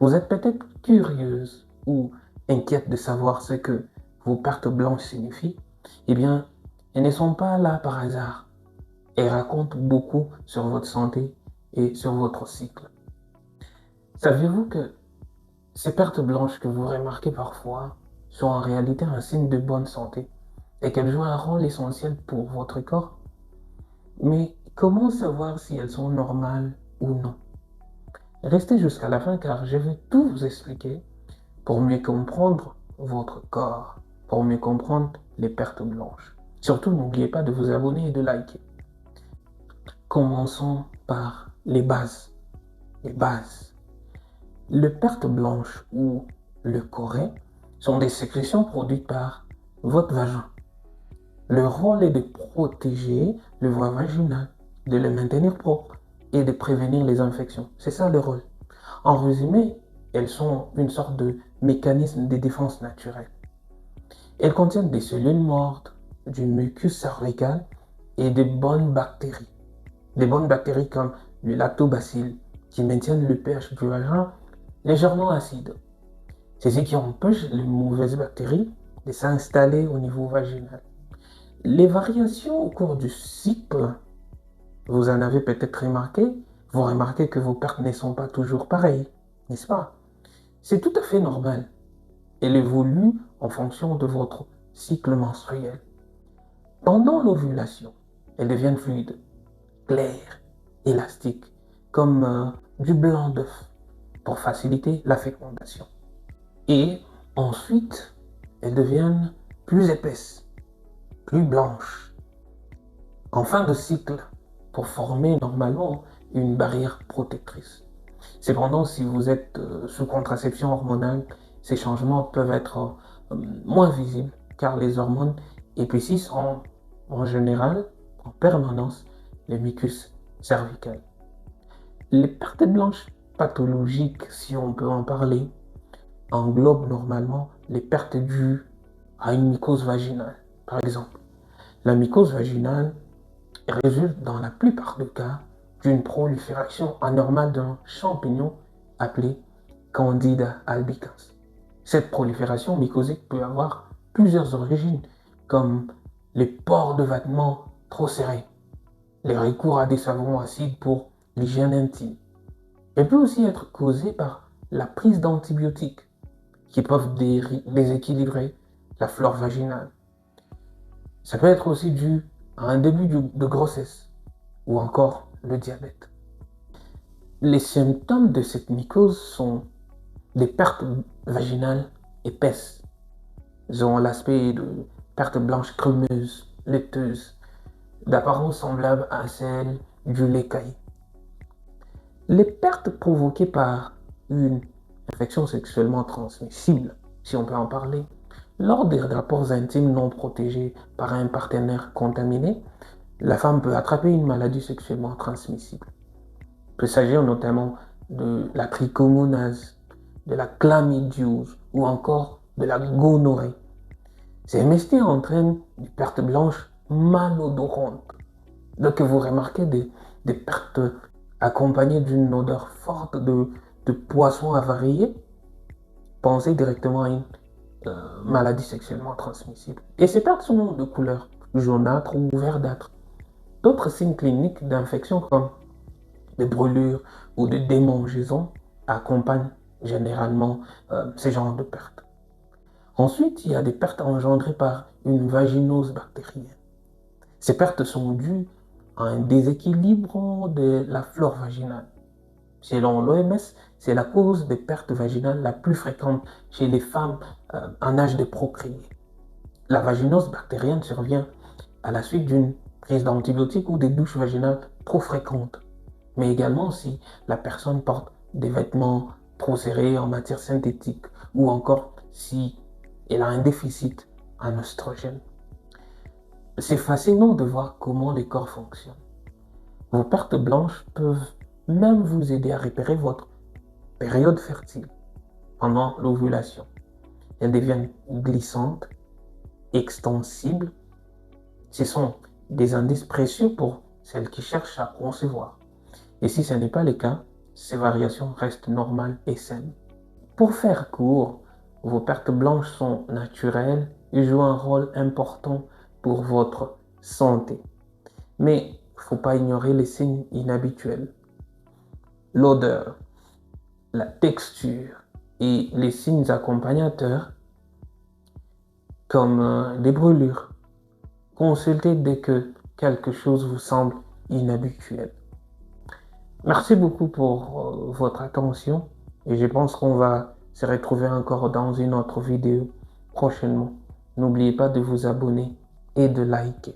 Vous êtes peut-être curieuse ou inquiète de savoir ce que vos pertes blanches signifient. Eh bien, elles ne sont pas là par hasard. Elles racontent beaucoup sur votre santé et sur votre cycle. Saviez-vous que ces pertes blanches que vous remarquez parfois sont en réalité un signe de bonne santé et qu'elles jouent un rôle essentiel pour votre corps? Mais comment savoir si elles sont normales ou non? Restez jusqu'à la fin car je vais tout vous expliquer pour mieux comprendre votre corps, pour mieux comprendre les pertes blanches. Surtout, n'oubliez pas de vous abonner et de liker. Commençons par les bases. Les bases. Les pertes blanches ou le corée sont des sécrétions produites par votre vagin. Le rôle est de protéger le voie vaginale, de le maintenir propre et de prévenir les infections. C'est ça le rôle. En résumé, elles sont une sorte de mécanisme de défense naturelle. Elles contiennent des cellules mortes, du mucus cervical et de bonnes bactéries. Des bonnes bactéries comme le lactobacille qui maintiennent le pH du vagin légèrement acide. C'est ce qui empêche les mauvaises bactéries de s'installer au niveau vaginal. Les variations au cours du cycle, vous en avez peut-être remarqué, vous remarquez que vos pertes ne sont pas toujours pareilles, n'est-ce pas? C'est tout à fait normal. Elle évolue en fonction de votre cycle menstruel. Pendant l'ovulation, elles deviennent fluides, claires, élastiques, comme du blanc d'œuf, pour faciliter la fécondation. Et ensuite, elles deviennent plus épaisses, plus blanches, en fin de cycle, pour former normalement une barrière protectrice. Cependant, si vous êtes sous contraception hormonale, ces changements peuvent être moins visibles car les hormones épaississent en général, en permanence, le mucus cervical. Les pertes blanches pathologiques, si on peut en parler, englobent normalement les pertes dues à une mycose vaginale. Par exemple, la mycose vaginale résulte dans la plupart des cas d'une prolifération anormale d'un champignon appelé Candida albicans. Cette prolifération mycosique peut avoir plusieurs origines, comme les pores de vêtements trop serrés, les recours à des savons acides pour l'hygiène intime. Elle peut aussi être causée par la prise d'antibiotiques qui peuvent déséquilibrer la flore vaginale. Ça peut être aussi dû à un début de grossesse ou encore le diabète. Les symptômes de cette mycose sont des pertes vaginales épaisses. Elles ont l'aspect de pertes blanches crémeuses, laiteuses, d'apparence semblable à celle du lait caillé. Les pertes provoquées par une infection sexuellement transmissible, si on peut en parler, lors des rapports intimes non protégés par un partenaire contaminé, la femme peut attraper une maladie sexuellement transmissible. Il peut s'agir notamment de la trichomonase, de la chlamydiose ou encore de la gonorrhée. Ces MST entraînent des pertes blanches malodorantes. Donc vous remarquez des pertes accompagnées d'une odeur forte de poisson avarié, pensez directement à une maladie sexuellement transmissible. Et ces pertes sont de couleur jaunâtre ou verdâtre. D'autres signes cliniques d'infection comme des brûlures ou de démangeaisons accompagnent généralement ces genres de pertes. Ensuite, il y a des pertes engendrées par une vaginose bactérienne. Ces pertes sont dues à un déséquilibre de la flore vaginale. Selon l'OMS, c'est la cause des pertes vaginales la plus fréquente chez les femmes en âge de procréer. La vaginose bactérienne survient à la suite d'une prise d'antibiotiques ou des douches vaginales trop fréquentes, mais également si la personne porte des vêtements trop serrés en matière synthétique ou encore si elle a un déficit en oestrogène. C'est fascinant de voir comment les corps fonctionnent. Vos pertes blanches peuvent même vous aider à repérer votre période fertile pendant l'ovulation. Elles deviennent glissantes, extensibles. Ce sont des indices précieux pour celles qui cherchent à concevoir. Et si ce n'est pas le cas, ces variations restent normales et saines. Pour faire court, vos pertes blanches sont naturelles et jouent un rôle important pour votre santé. Mais il ne faut pas ignorer les signes inhabituels. L'odeur, la texture et les signes accompagnateurs comme des brûlures. Consultez dès que quelque chose vous semble inhabituel. Merci beaucoup pour votre attention et je pense qu'on va se retrouver encore dans une autre vidéo prochainement. N'oubliez pas de vous abonner et de liker.